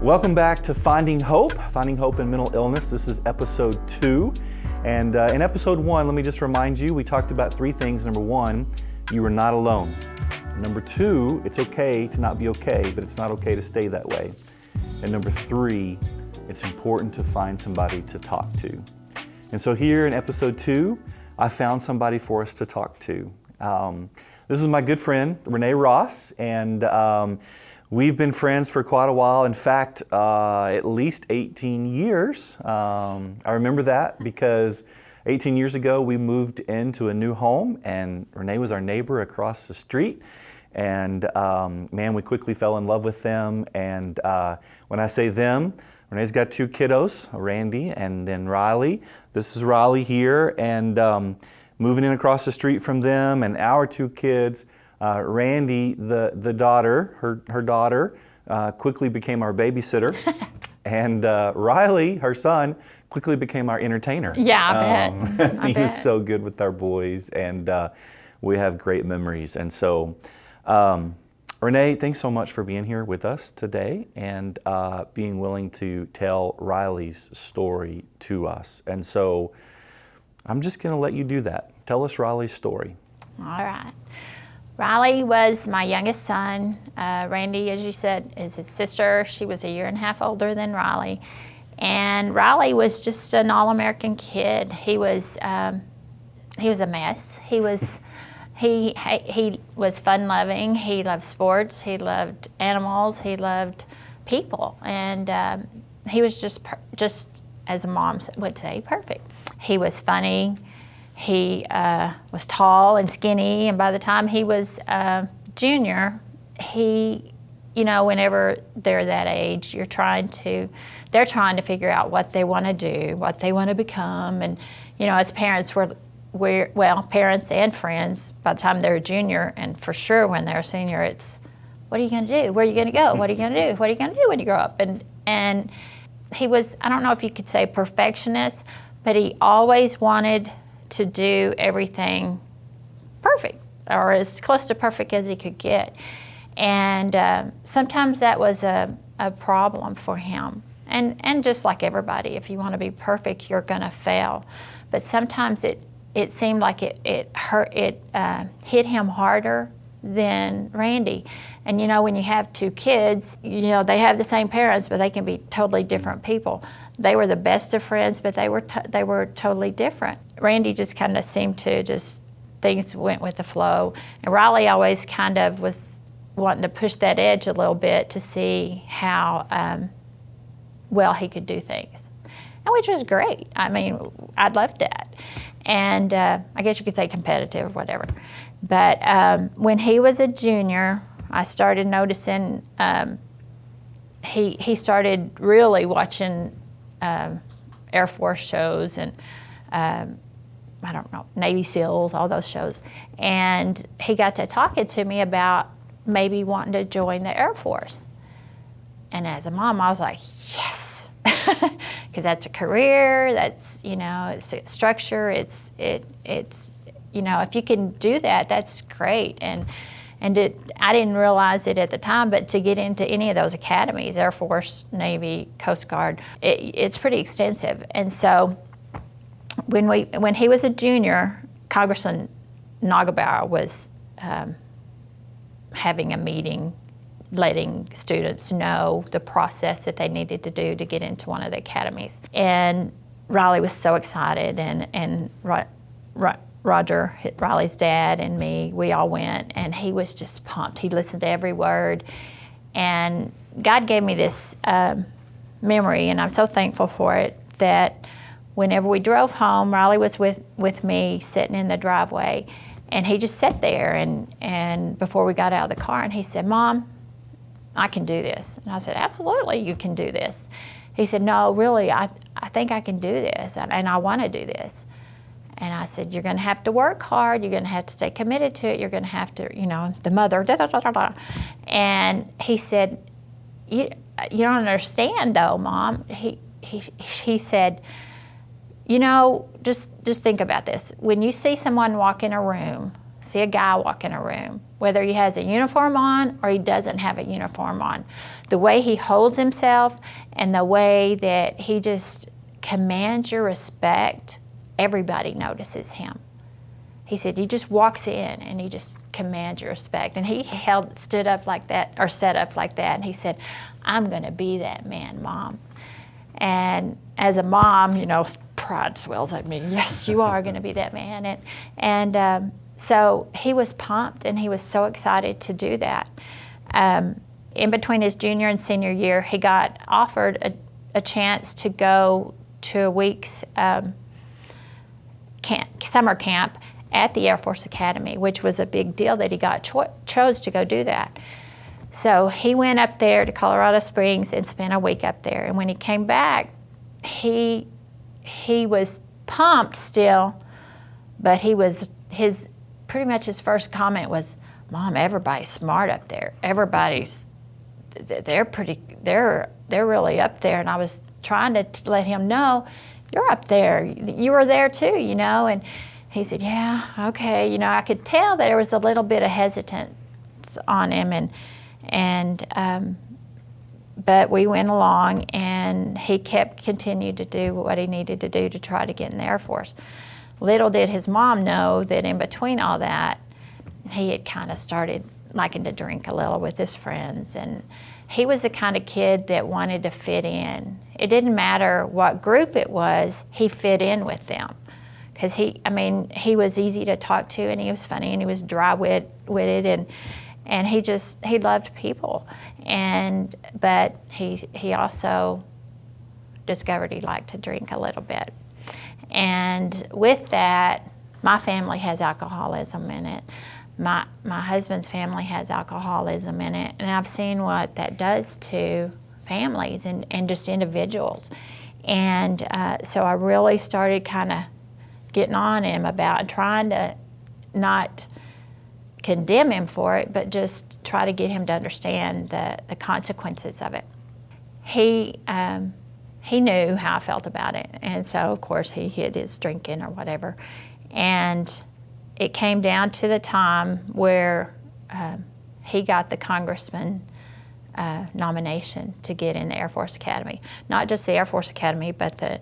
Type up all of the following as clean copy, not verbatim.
Welcome back to Finding Hope in Mental Illness. This is episode 2. And in episode 1, let me just remind you, we talked about 3 things. Number 1, you are not alone. Number 2, it's okay to not be okay, but it's not okay to stay that way. And number 3, it's important to find somebody to talk to. And so here in episode 2, I found somebody for us to talk to. This is my good friend, Renee Ross, and we've been friends for quite a while. In fact, at least 18 years. I remember that because 18 years ago we moved into a new home, and Renee was our neighbor across the street. And man, we quickly fell in love with them. And when I say them, Renee's got 2 kiddos, Randy and then Riley. This is Riley here, and moving in across the street from them and our 2 kids. Randy, the daughter, her daughter, quickly became our babysitter, and Riley, her son, quickly became our entertainer. Yeah, I bet. He's so good with our boys, and we have great memories. And so, Renee, thanks so much for being here with us today and being willing to tell Riley's story to us. And so, I'm just going to let you do that. Tell us Riley's story. All right. Riley was my youngest son. Randy, as you said, is his sister. She was a 1.5 years older than Riley. And Riley was just an all-American kid. He was a mess. He was fun-loving. He loved sports. He loved animals. He loved people. And he was just, as a mom would say, perfect. He was funny. He was tall and skinny, and by the time he was junior, whenever they're that age, they're trying to figure out what they want to do, what they want to become, and as parents, parents and friends, by the time they're a junior, and for sure when they're a senior, it's, what are you going to do? Where are you going to go? What are you going to do? What are you going to do when you grow up? And he was, I don't know if you could say perfectionist, but he always wanted to do everything perfect, or as close to perfect as he could get. And sometimes that was a problem for him. And just like everybody, if you want to be perfect, you're going to fail. But sometimes it seemed like it hit him harder than Randy. And when you have 2 kids, they have the same parents, but they can be totally different people. They were the best of friends, but they were totally different. Randy just kind of seemed to things went with the flow. And Riley always kind of was wanting to push that edge a little bit to see how well he could do things, and which was great. I mean, I loved that. And I guess you could say competitive or whatever. But when he was a junior, I started noticing he started really watching Air Force shows and I don't know, Navy SEALs, all those shows. And he got to talking to me about maybe wanting to join the Air Force. And as a mom, I was like, yes, because that's a career, that's, it's a structure, it's if you can do that, that's great. And I didn't realize it at the time, but to get into any of those academies, Air Force, Navy, Coast Guard, it's pretty extensive. And so when he was a junior, Congressman Nagelbauer was having a meeting, letting students know the process that they needed to do to get into one of the academies. And Riley was so excited, and Roger, Riley's dad, and me, we all went, and he was just pumped. He listened to every word. And God gave me this memory, and I'm so thankful for it, that whenever we drove home, Riley was with me sitting in the driveway, and he just sat there, and before we got out of the car, and he said, "Mom, I can do this." And I said, "Absolutely, you can do this." He said, "No, really, I think I can do this, and I want to do this." And I said, "You're going to have to work hard. You're going to have to stay committed to it. You're going to have to, the mother, da da da da da." And he said, "You don't understand, though, Mom." He said, just think about this. When you see someone walk in a room, see a guy walk in a room, whether he has a uniform on or he doesn't have a uniform on, the way he holds himself and the way that he just commands your respect, everybody notices him. He said he just walks in and he just commands your respect. And he stood up like that, or sat up like that, and he said, I'm going to be that man, Mom. And as a mom, you know, pride swells at me. Yes, you are going to be that man. And so he was pumped, and he was so excited to do that. In between his junior and senior year, he got offered a chance to go to a week's summer camp at the Air Force Academy, which was a big deal that he got chose to go do that. So he went up there to Colorado Springs and spent a week up there. And when he came back, he was pumped still, but pretty much his first comment was, Mom, everybody's smart up there. They're really up there. And I was trying to let him know, you're up there. You were there too, you know. And he said, yeah, okay. You know, I could tell that there was a little bit of hesitance on him, but we went along, and he continued to do what he needed to do to try to get in the Air Force. Little did his mom know that in between all that, he had kind of started liking to drink a little with his friends, and he was the kind of kid that wanted to fit in. It didn't matter what group it was, he fit in with them. Because he was easy to talk to, and he was funny, and he was dry-witted, and he loved people. But he also discovered he liked to drink a little bit. And with that, my family has alcoholism in it. My husband's family has alcoholism in it, and I've seen what that does to families and just individuals. And so I really started kind of getting on him about trying to not condemn him for it, but just try to get him to understand the consequences of it. He knew how I felt about it, and so of course he hid his drinking or whatever. And it came down to the time where he got the congressman nomination to get in the Air Force Academy. Not just the Air Force Academy, but the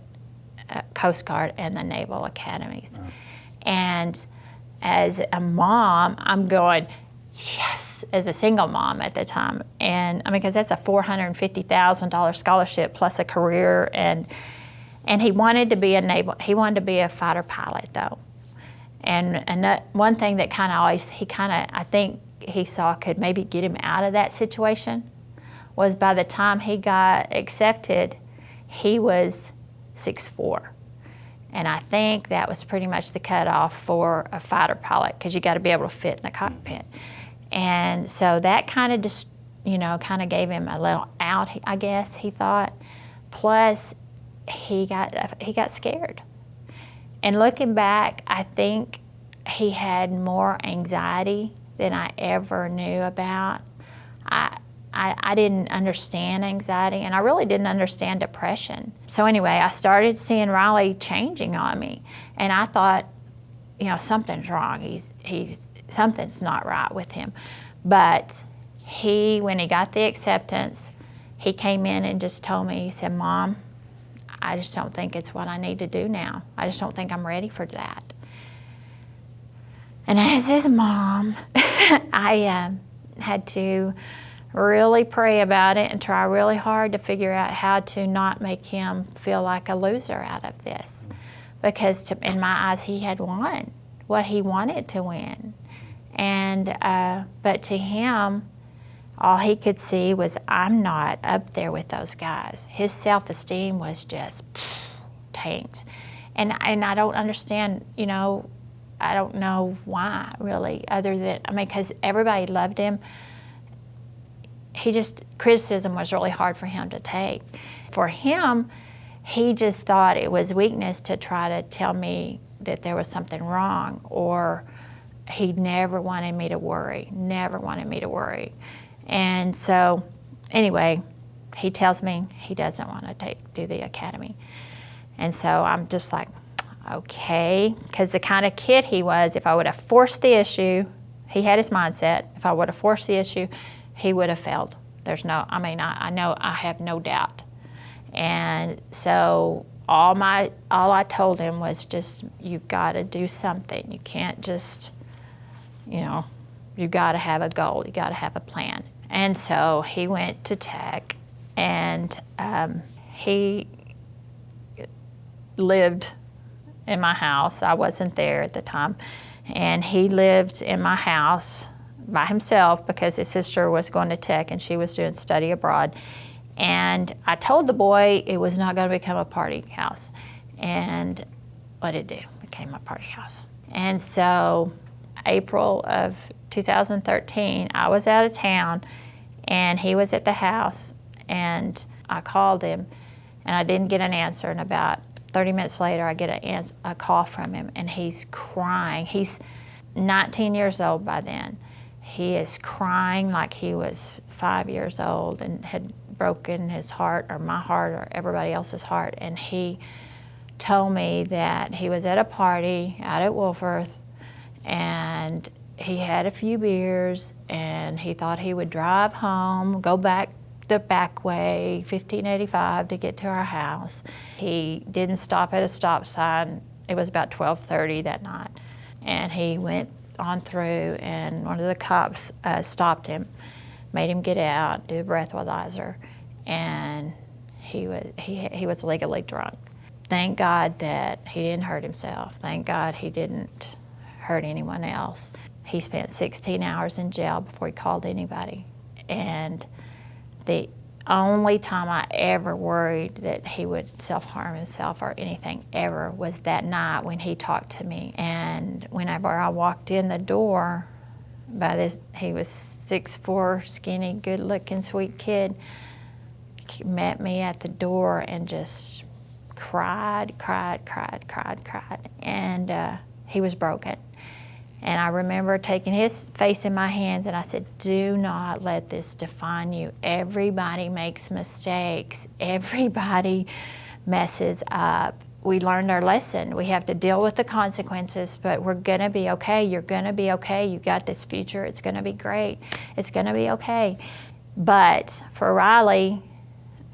Coast Guard and the Naval Academies. Oh. And as a mom, I'm going, yes, as a single mom at the time. And because that's a $450,000 scholarship plus a career, and he wanted to be a fighter pilot though. And that one thing that I think he saw could maybe get him out of that situation was by the time he got accepted, he was 6'4". And I think that was pretty much the cutoff for a fighter pilot, because you got to be able to fit in the cockpit. And so that kind of just, kind of gave him a little out, I guess, he thought. Plus, he got scared. And looking back, I think he had more anxiety than I ever knew about. I didn't understand anxiety, and I really didn't understand depression. So anyway, I started seeing Riley changing on me, and I thought, something's wrong. Something's not right with him. But when he got the acceptance, he came in and just told me, he said, Mom, I just don't think it's what I need to do now. I just don't think I'm ready for that. And as his mom, I had to really pray about it and try really hard to figure out how to not make him feel like a loser out of this. Because in my eyes, he had won what he wanted to win. But to him, all he could see was, I'm not up there with those guys. His self-esteem was just tanks. And I don't understand, I don't know why, really, other than, because everybody loved him. Criticism was really hard for him to take. For him, he just thought it was weakness to try to tell me that there was something wrong, or he never wanted me to worry, And so, anyway, he tells me he doesn't want to do the academy. And so I'm just like, okay, because the kind of kid he was, if I would have forced the issue, he had his mindset, if I would have forced the issue, he would have failed. I know, I have no doubt. And so all I told him was just, you've got to do something. You can't just, you've got to have a goal. You got to have a plan. And so he went to tech, and he lived in my house. I wasn't there at the time. And he lived in my house by himself because his sister was going to tech and she was doing study abroad. And I told the boy it was not going to become a party house. And what did it do? It became a party house. And so April of 2013, I was out of town and he was at the house, and I called him and I didn't get an answer. And about 30 minutes later, I get a call from him, and he's crying. He's 19 years old by then. He is crying like he was 5 years old and had broken his heart, or my heart, or everybody else's heart. And he told me that he was at a party out at Wolforth, and he had a few beers, and he thought he would drive home, go back the back way, 1585, to get to our house. He didn't stop at a stop sign. It was about 12:30 that night. And he went on through, and one of the cops stopped him, made him get out, do a breathalyzer, and he was legally drunk. Thank God that he didn't hurt himself. Thank God he didn't hurt anyone else. He spent 16 hours in jail before he called anybody. And the only time I ever worried that he would self-harm himself or anything ever was that night when he talked to me. And whenever I walked in the door, he was 6'4", skinny, good-looking, sweet kid, met me at the door and just cried. And he was broken. And I remember taking his face in my hands, and I said, do not let this define you. Everybody makes mistakes. Everybody messes up. We learned our lesson. We have to deal with the consequences, but we're going to be okay. You're going to be okay. You got this future. It's going to be great. It's going to be okay. But for Riley,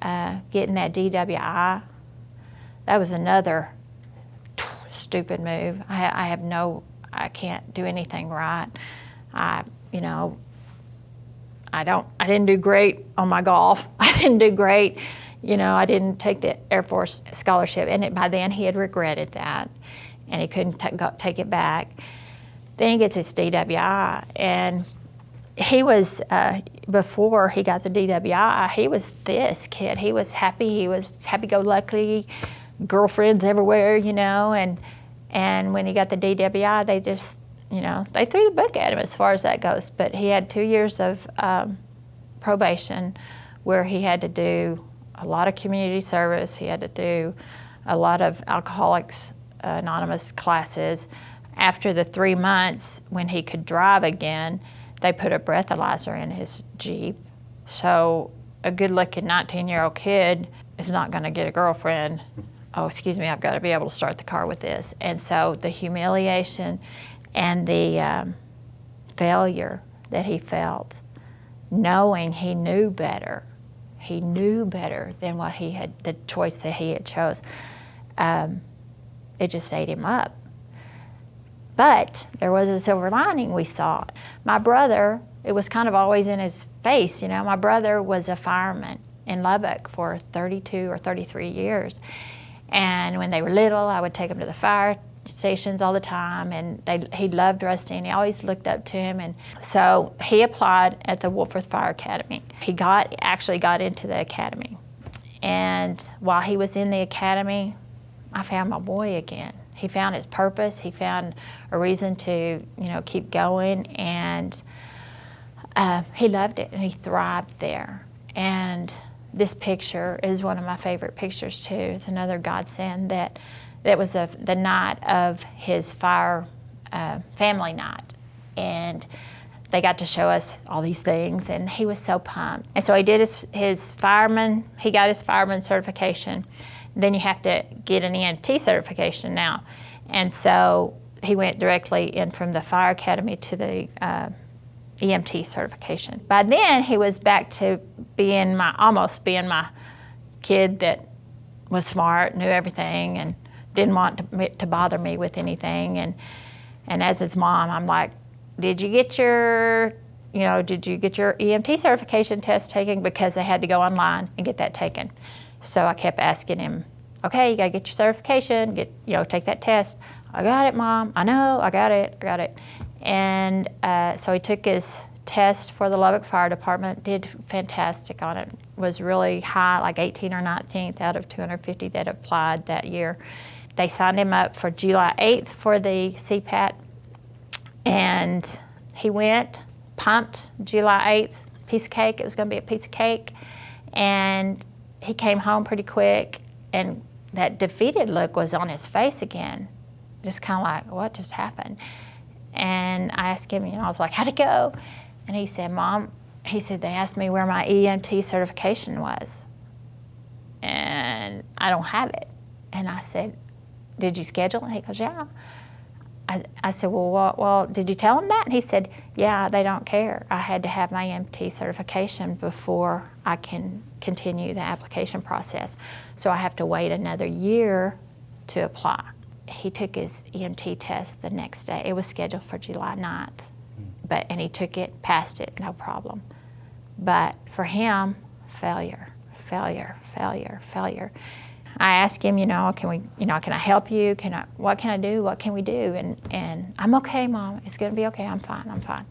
getting that DWI, that was another stupid move. I can't do anything right. I didn't do great on my golf. I didn't do great. I didn't take the Air Force scholarship. And by then he had regretted that, and he couldn't take it back. Then he gets his DWI, and he was, before he got the DWI, he was this kid. He was happy. He was happy-go-lucky, girlfriends everywhere, And when he got the DWI, they just, they threw the book at him as far as that goes. But he had 2 years of probation where he had to do a lot of community service. He had to do a lot of Alcoholics Anonymous classes. After the 3 months, when he could drive again, they put a breathalyzer in his Jeep. So a good-looking 19-year-old kid is not going to get a girlfriend. Oh, excuse me, I've got to be able to start the car with this. And so the humiliation and the failure that he felt, knowing he knew better than what the choice that he had chose, it just ate him up. But there was a silver lining we saw. My brother, it was kind of always in his face, my brother was a fireman in Lubbock for 32 or 33 years. And when they were little, I would take them to the fire stations all the time, and he loved Rusty, and he always looked up to him. And so he applied at the Wolforth Fire Academy. He actually got into the academy. And while he was in the academy, I found my boy again. He found his purpose. He found a reason to, keep going, and he loved it, and he thrived there. And this picture is one of my favorite pictures too. It's another godsend that was the night of his fire family night, and they got to show us all these things, and he was so pumped. And so he did his fireman. He got his fireman certification, Then you have to get an EMT certification now. And so he went directly in from the fire academy to the EMT certification. By then, he was back to almost being my kid that was smart, knew everything, and didn't want to bother me with anything. And as his mom, I'm like, did you get your EMT certification test taken? Because they had to go online and get that taken. So I kept asking him, okay, you gotta get your certification, take that test. I got it, Mom. I know, I got it. And so he took his test for the Lubbock Fire Department, did fantastic on it, was really high, like 18th or 19th out of 250 that applied that year. They signed him up for July 8th for the CPAT, and he went, pumped July 8th, piece of cake, it was gonna be a piece of cake, and he came home pretty quick, and that defeated look was on his face again. Just kind of like, what just happened? And I asked him, I was like, how'd it go? And he said, Mom, they asked me where my EMT certification was. And I don't have it. And I said, did you schedule it? He goes, yeah. I said, well, did you tell them that? And he said, yeah, they don't care. I had to have my EMT certification before I can continue the application process. So I have to wait another year to apply. He took his EMT test the next day. It was scheduled for July 9th, and he took it, passed it, no problem. But for him, failure. I asked him, can I help you? What can I do? What can we do? And I'm okay, Mom. It's gonna be okay. I'm fine.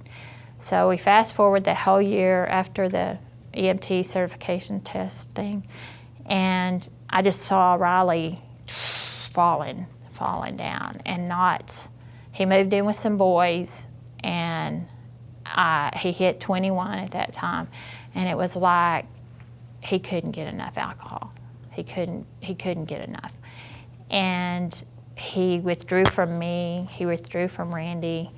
So we fast forward that whole year after the EMT certification test thing, and I just saw Riley falling down, and he moved in with some boys, and he hit 21 at that time, and it was like he couldn't get enough alcohol. He couldn't get enough. And he withdrew from me, he withdrew from Randy.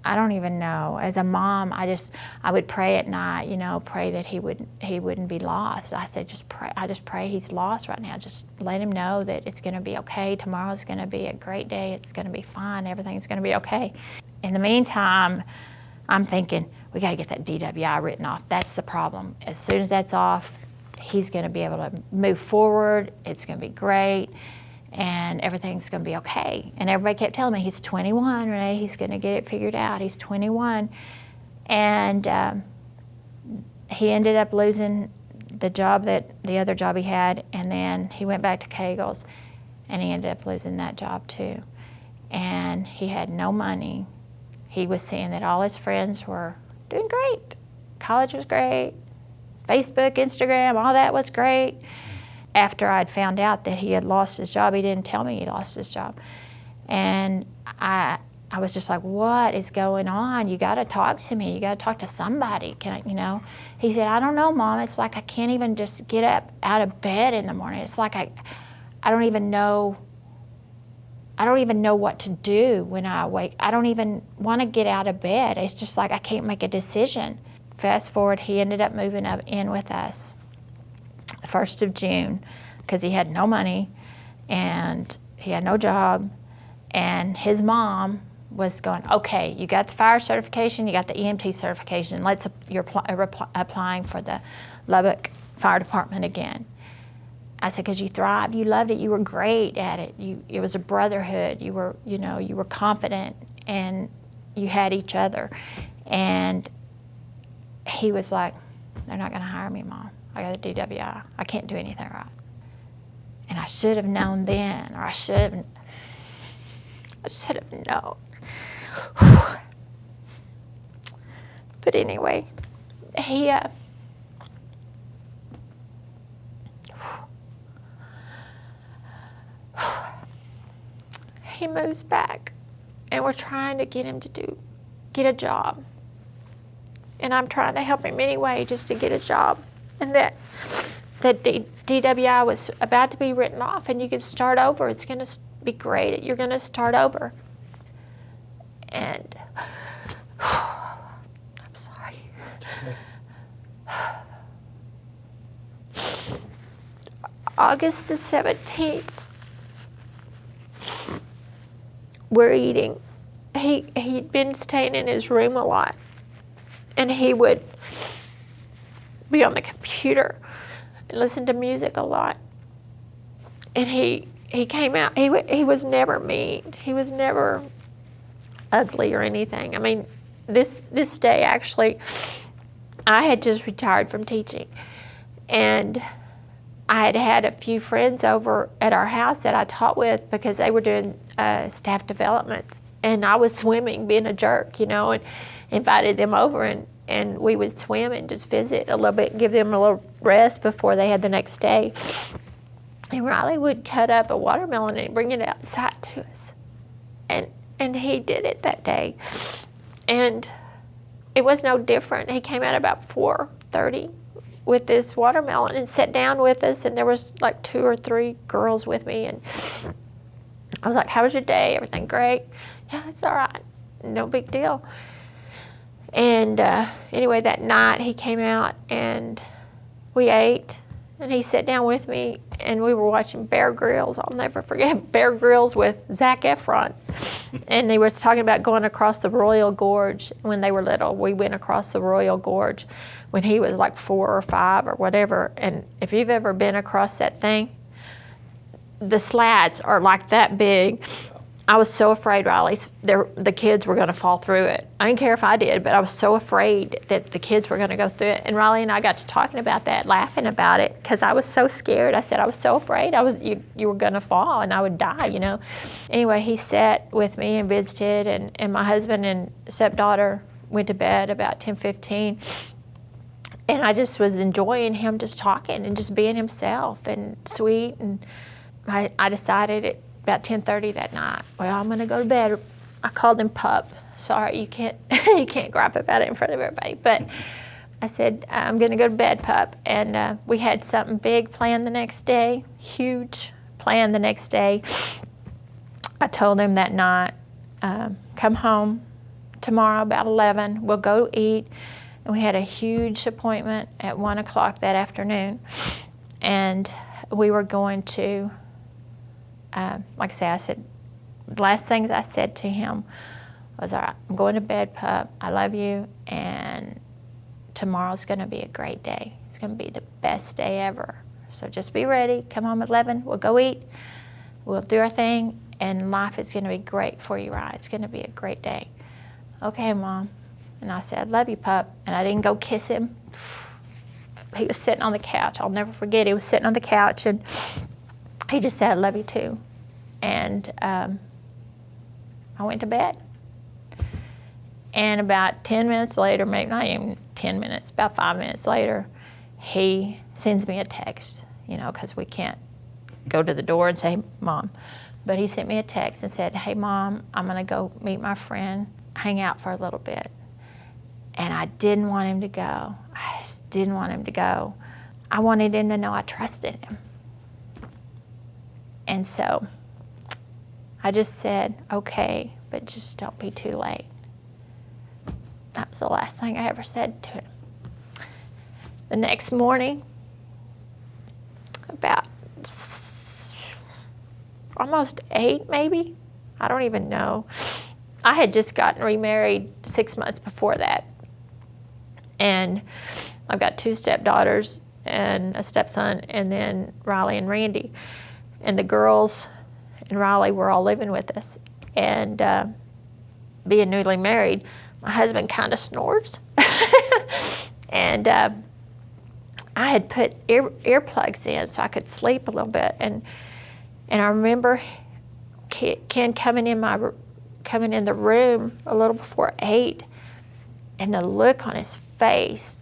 I don't even know. As a mom, I would pray at night, pray that he wouldn't be lost. I said, I just pray he's lost right now. Just let him know that it's gonna be okay. Tomorrow's gonna be a great day. It's gonna be fine. Everything's gonna be okay. In the meantime, I'm thinking, we gotta get that DWI written off. That's the problem. As soon as that's off, he's gonna be able to move forward. It's gonna be great. And everything's gonna be okay. And everybody kept telling me, he's 21, Renee, he's gonna get it figured out, he's 21. And he ended up losing the other job he had, and then he went back to Kegel's, and he ended up losing that job too. And he had no money. He was seeing that all his friends were doing great. College was great, Facebook, Instagram, all that was great. After I'd found out that he had lost his job, he didn't tell me he lost his job. And I was just like, what is going on? You gotta talk to me, you gotta talk to somebody. He said, I don't know, Mom, it's like I can't even just get up out of bed in the morning. It's like I don't even know what to do when I wake. I don't even wanna get out of bed. It's just like I can't make a decision. Fast forward, he ended up moving up in with us the 1st of June, because he had no money and he had no job, and his mom was going, okay, you got the fire certification, you got the EMT certification, you're applying for the Lubbock Fire Department again. I said, because you thrived, you loved it, you were great at it, it was a brotherhood, you were confident, and you had each other. And he was like, they're not gonna hire me, Mom. I got a DWI. I can't do anything right. And I should have known then, or I should have known. But anyway, he moves back, and we're trying to get him to get a job. And I'm trying to help him anyway, just to get a job. And that DWI was about to be written off, and you can start over. It's going to be great. You're going to start over. And I'm sorry. August the 17th, we're eating. He'd been staying in his room a lot, and he would be on the computer and listen to music a lot. And he came out. He was never mean. He was never ugly or anything. I mean, this day actually, I had just retired from teaching, and I had had a few friends over at our house that I taught with because they were doing staff developments, and I was swimming, being a jerk, and invited them over, and we would swim and just visit a little bit, give them a little rest before they had the next day. And Riley would cut up a watermelon and bring it outside to us. And he did it that day. And it was no different. He came out about 4:30 with this watermelon and sat down with us, and there was like 2 or 3 girls with me. And I was like, how was your day? Everything great? Yeah, it's all right. No big deal. And anyway, that night he came out and we ate. And he sat down with me, and we were watching Bear Grylls. I'll never forget Bear Grylls with Zac Efron. And they were talking about going across the Royal Gorge when they were little. We went across the Royal Gorge when he was like 4 or 5 or whatever. And if you've ever been across that thing, the slats are like that big. I was so afraid the kids were going to fall through it. I didn't care if I did, but I was so afraid that the kids were going to go through it. And Riley and I got to talking about that, laughing about it, because I was so scared. I said I was so afraid you were going to fall and I would die, Anyway, he sat with me and visited, and my husband and stepdaughter went to bed about 10:15. And I just was enjoying him just talking and just being himself and sweet. And I decided at about 10:30 that night, well, I'm going to go to bed. I called him Pup. Sorry, you can't you can't gripe about it in front of everybody. But I said, I'm going to go to bed, Pup. And we had something big planned the next day, huge plan the next day. I told him that night, come home tomorrow about 11. We'll go eat. And we had a huge appointment at 1 o'clock that afternoon. And we were going to, like I said, the last things I said to him was, all right, I'm going to bed, Pup. I love you, and tomorrow's going to be a great day. It's going to be the best day ever. So just be ready. Come home at 11. We'll go eat. We'll do our thing, and life is going to be great for you, right? It's going to be a great day. Okay, Mom. And I said, I love you, Pup. And I didn't go kiss him. He was sitting on the couch. I'll never forget. He was sitting on the couch, and he just said, I love you too. And I went to bed. And about 10 minutes later, maybe not even 10 minutes, about 5 minutes later, he sends me a text, because we can't go to the door and say, Mom. But he sent me a text and said, hey, Mom, I'm going to go meet my friend, hang out for a little bit. And I didn't want him to go. I just didn't want him to go. I wanted him to know I trusted him. And so I just said, okay, but just don't be too late. That was the last thing I ever said to him. The next morning, about almost 8 maybe, I don't even know. I had just gotten remarried 6 months before that. And I've got 2 stepdaughters and a stepson, and then Riley and Randy. And the girls and Riley were all living with us. And being newly married, my husband kind of snores. And I had put earplugs in so I could sleep a little bit. And I remember Ken coming in the room a little before 8, and the look on his face,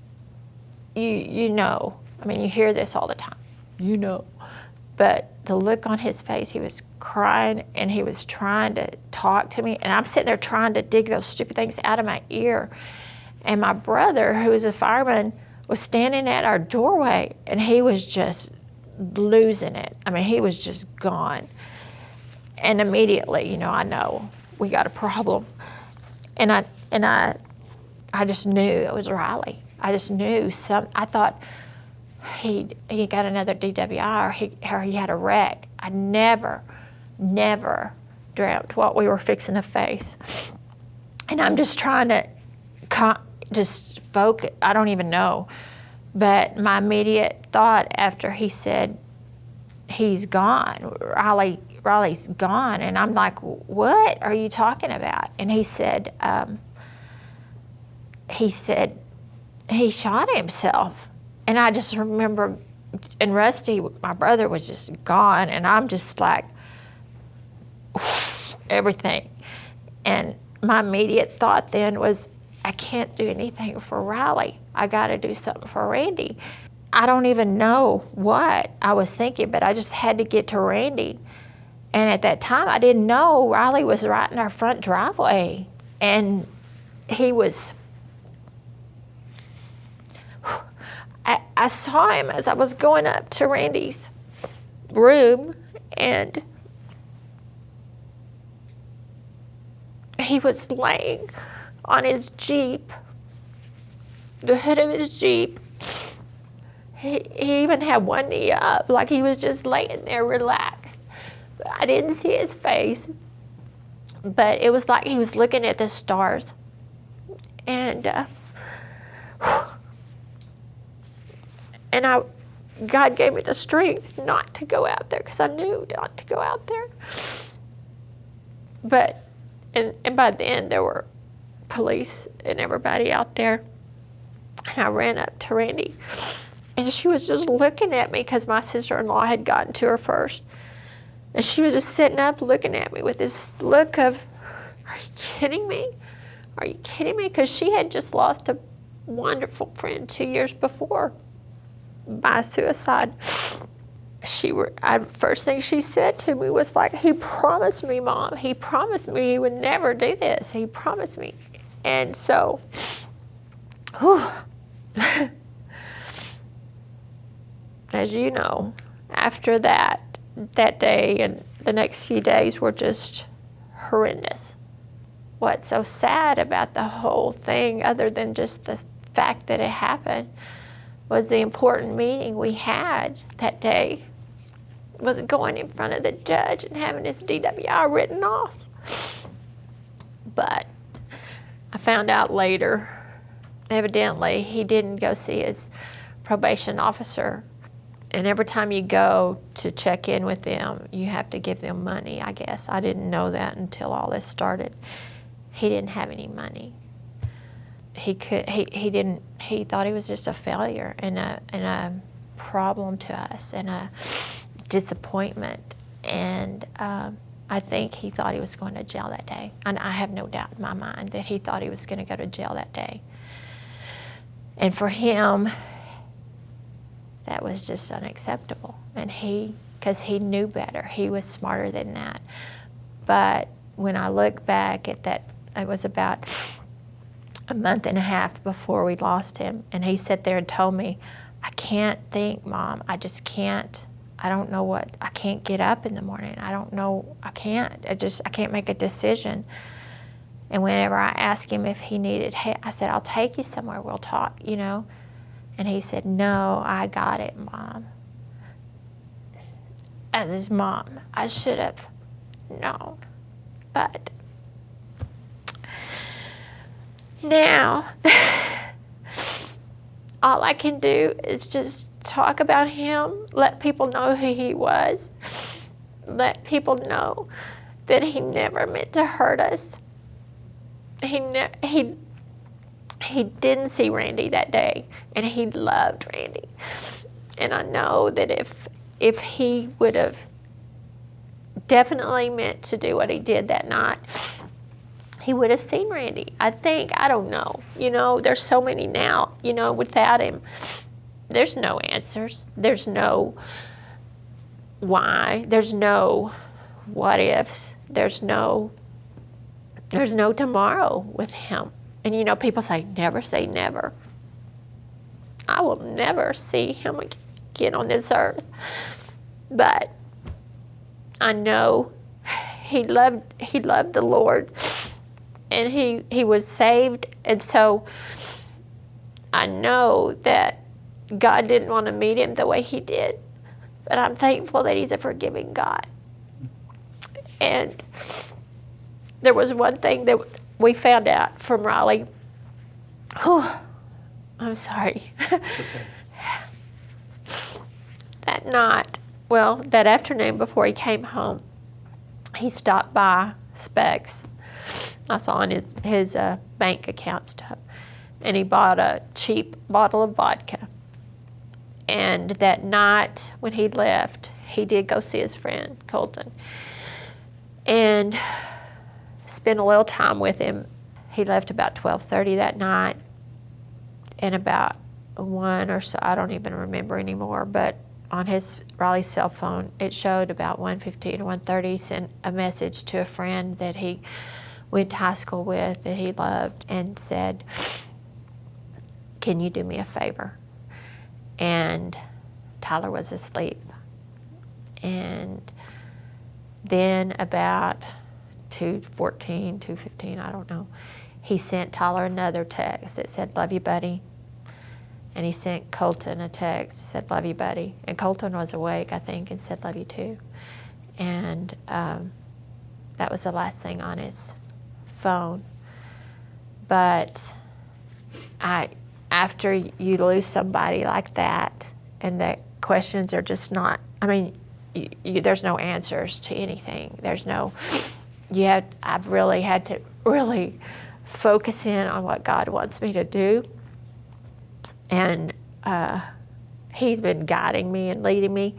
you know, I mean, you hear this all the time, but the look on his face, he was crying and he was trying to talk to me, and I'm sitting there trying to dig those stupid things out of my ear. And my brother, who was a fireman, was standing at our doorway, and he was just losing it. I mean, he was just gone. And immediately, I know we got a problem. And I just knew it was Riley. I just knew I thought, he got another DWI or he had a wreck. I never dreamt what we were fixing to face. And I'm just trying to just focus. I don't even know. But my immediate thought after he said, he's gone, Riley's gone. And I'm like, what are you talking about? And he said he shot himself. And I just remember, and Rusty, my brother, was just gone. And I'm just like, everything. And my immediate thought then was, I can't do anything for Riley. I got to do something for Randy. I don't even know what I was thinking, but I just had to get to Randy. And at that time, I didn't know Riley was right in our front driveway. And he was, I saw him as I was going up to Randy's room, and he was laying on his Jeep, the hood of his Jeep. He even had one knee up, like he was just laying there relaxed. I didn't see his face, but it was like he was looking at the stars. And God gave me the strength not to go out there, because I knew not to go out there. But, and by then there were police and everybody out there. And I ran up to Randy, and she was just looking at me because my sister-in-law had gotten to her first. And she was just sitting up looking at me with this look of, are you kidding me? Are you kidding me? Because she had just lost a wonderful friend 2 years before by suicide. First thing she said to me was like, he promised me, Mom. He promised me he would never do this. He promised me. And so, as you know, after that day and the next few days were just horrendous. What's so sad about the whole thing, other than just the fact that it happened, was the important meeting we had that day was going in front of the judge and having his DWI written off. But I found out later, evidently, he didn't go see his probation officer. And every time you go to check in with them, you have to give them money, I guess. I didn't know that until all this started. He didn't have any money. He thought he was just a failure and a problem to us and a disappointment. And I think he thought he was going to jail that day. And I have no doubt in my mind that he thought he was going to go to jail that day. And for him, that was just unacceptable. And because he knew better, he was smarter than that. But when I look back at that, it was about a month and a half before we lost him. And he sat there and told me, I can't think, Mom. I just can't. I don't know what. I can't get up in the morning. I don't know. I can't. I can't make a decision. And whenever I asked him if he needed help, I said, I'll take you somewhere. We'll talk, you know. And he said, no, I got it, Mom. As his mom, I should have known. But now, all I can do is just talk about him, let people know who he was, let people know that he never meant to hurt us. He didn't see Randy that day, and he loved Randy. And I know that if he would have definitely meant to do what he did that night, he would have seen Randy. I don't know. You know, there's so many now, you know, without him. There's no answers. There's no why. There's no what ifs. There's no tomorrow with him. And you know, people say never. I will never see him again on this earth. But I know he loved the Lord, and he was saved. And so I know that God didn't want to meet him the way he did. But I'm thankful that he's a forgiving God. And there was one thing that we found out from Riley. Oh, I'm sorry. That night, well, that afternoon before he came home, he stopped by Specs. I saw on his bank account stuff. And he bought a cheap bottle of vodka. And that night when he left, he did go see his friend, Colton, and spent a little time with him. He left about 12:30 that night, and about 1 or so, I don't even remember anymore, but on Riley's cell phone, it showed about 1:15 or 1:30, he sent a message to a friend that he went to high school with, that he loved, and said, "Can you do me a favor?" And Tyler was asleep. And then about 2:14, 2:15, I don't know, he sent Tyler another text that said, "Love you, buddy." And he sent Colton a text that said, "Love you, buddy." And Colton was awake, I think, and said, "Love you too." And that was the last thing on his phone. But after you lose somebody like that, and the questions are just not, I mean, there's no answers to anything. There's no, I've really had to really focus in on what God wants me to do. And he's been guiding me and leading me.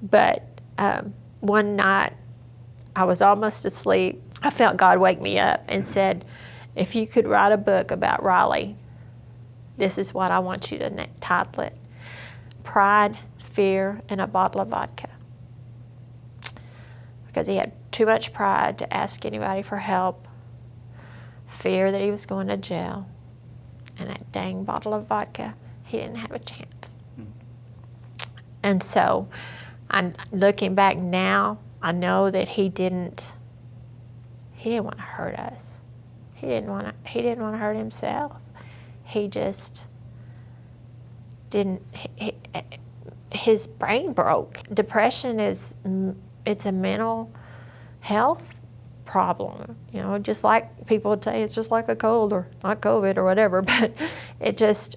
But one night, I was almost asleep. I felt God wake me up and said, "If you could write a book about Riley, this is what I want you to title it: Pride, Fear, and a Bottle of Vodka." Because he had too much pride to ask anybody for help, fear that he was going to jail, and that dang bottle of vodka, he didn't have a chance. And so, I'm looking back now, I know that he didn't want to hurt us. He didn't want to hurt himself. He just didn't, his brain broke. Depression it's a mental health problem. You know, just like people would say, it's just like a cold, or not COVID or whatever, but it just,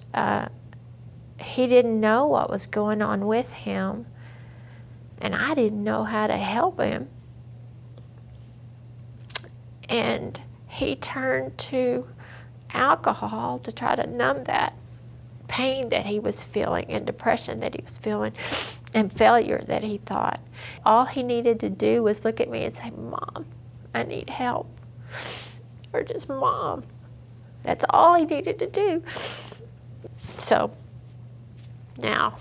he didn't know what was going on with him, and I didn't know how to help him. And he turned to alcohol to try to numb that pain that he was feeling, and depression that he was feeling, and failure that he thought. All he needed to do was look at me and say, "Mom, I need help," or just, "Mom." That's all he needed to do. So now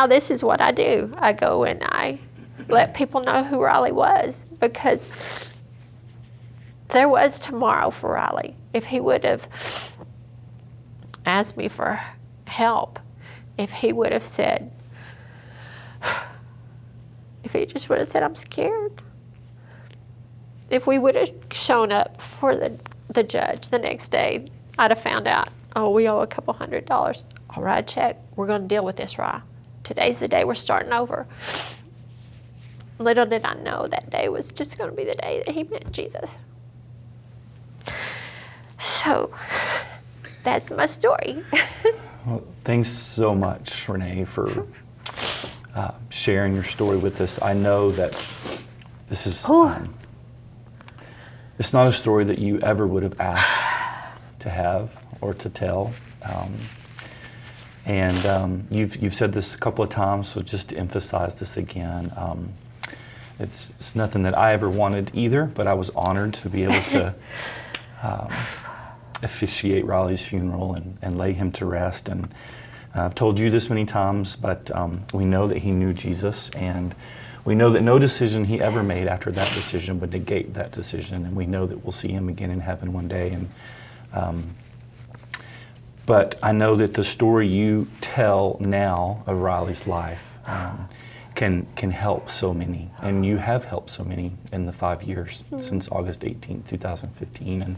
this is what I do. I go and I let people know who Riley was, because there was tomorrow for Riley. If he would have asked me for help, if he would have said, if he just would have said, "I'm scared," if we would have shown up for the judge the next day, I'd have found out, oh, we owe a couple $100. I'll write a check. We're going to deal with this, right? Today's the day we're starting over. Little did I know that day was just going to be the day that he met Jesus. So that's my story. Well, thanks so much, Renee, for sharing your story with us. I know that this is it's not a story that you ever would have asked to have or to tell. You've said this a couple of times, so just to emphasize this again, it's nothing that I ever wanted either, but I was honored to be able to officiate Riley's funeral and lay him to rest. And I've told you this many times, but we know that he knew Jesus, and we know that no decision he ever made after that decision would negate that decision, and we know that we'll see him again in heaven one day. And but I know that the story you tell now of Riley's life can help so many, and you have helped so many in the 5 years since August 18th, 2015.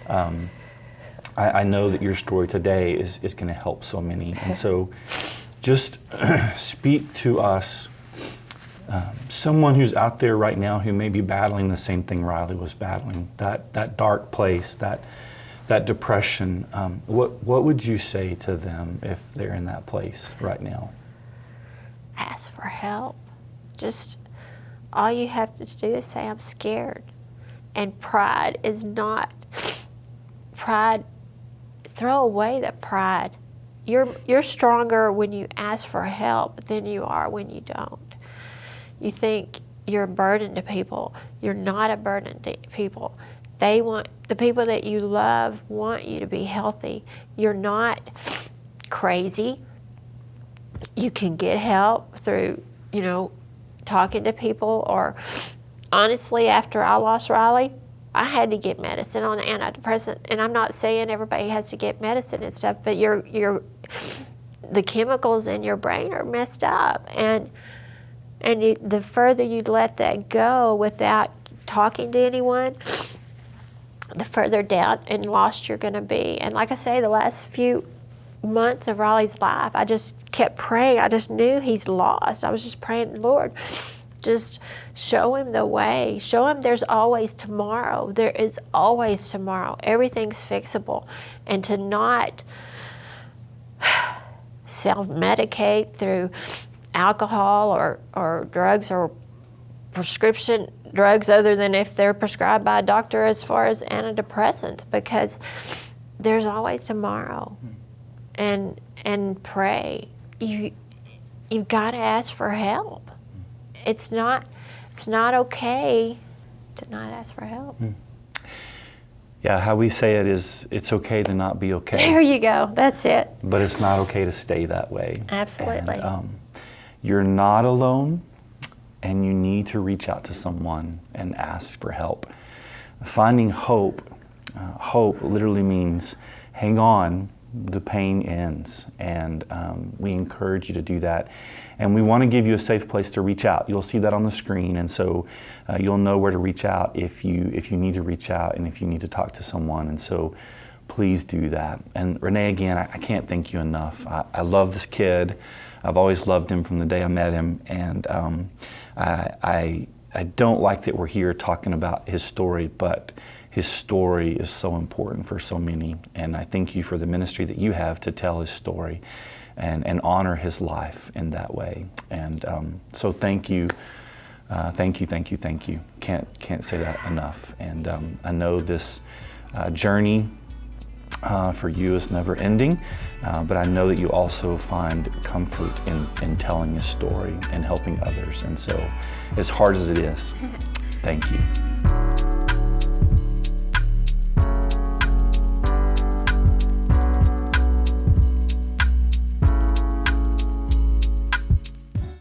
And I know that your story today is going to help so many. And so just speak to us, someone who's out there right now who may be battling the same thing Riley was battling, that dark place, that depression. What would you say to them if they're in that place right now? Ask for help. Just all you have to do is say, I'm scared. And pride is not, throw away the pride. You're stronger when you ask for help than you are when you don't. You think you're a burden to people. You're not a burden to people. The people that you love want you to be healthy. You're not crazy. You can get help through, talking to people, or honestly, after I lost Riley, I had to get medicine on antidepressant. And I'm not saying everybody has to get medicine and stuff, but the chemicals in your brain are messed up. And the further you let that go without talking to anyone, the further down and lost you're going to be. And like I say, the last few months of Riley's life, I just kept praying. I just knew he's lost. I was just praying, Lord, just show him the way. Show him there's always tomorrow. There is always tomorrow. Everything's fixable. And to not self-medicate through alcohol or drugs or prescription drugs other than if they're prescribed by a doctor as far as antidepressants, because there's always tomorrow. And pray. You've got to ask for help. It's not okay to not ask for help. Yeah, how we say it is, it's okay to not be okay. There you go. That's it. But it's not okay to stay that way. Absolutely. And, you're not alone, and you need to reach out to someone and ask for help. Finding hope, hope literally means hang on, the pain ends, and we encourage you to do that. And we want to give you a safe place to reach out. You'll see that on the screen, and so you'll know where to reach out if you need to reach out and if you need to talk to someone. And so please do that. And Renee, again, I can't thank you enough. I love this kid. I've always loved him from the day I met him, and I don't like that we're here talking about his story, but his story is so important for so many, and I thank you for the ministry that you have to tell his story and honor his life in that way. And so thank you, thank you. Can't say that enough. And I know this journey for you is never ending, but I know that you also find comfort in telling his story and helping others. And so as hard as it is, thank you.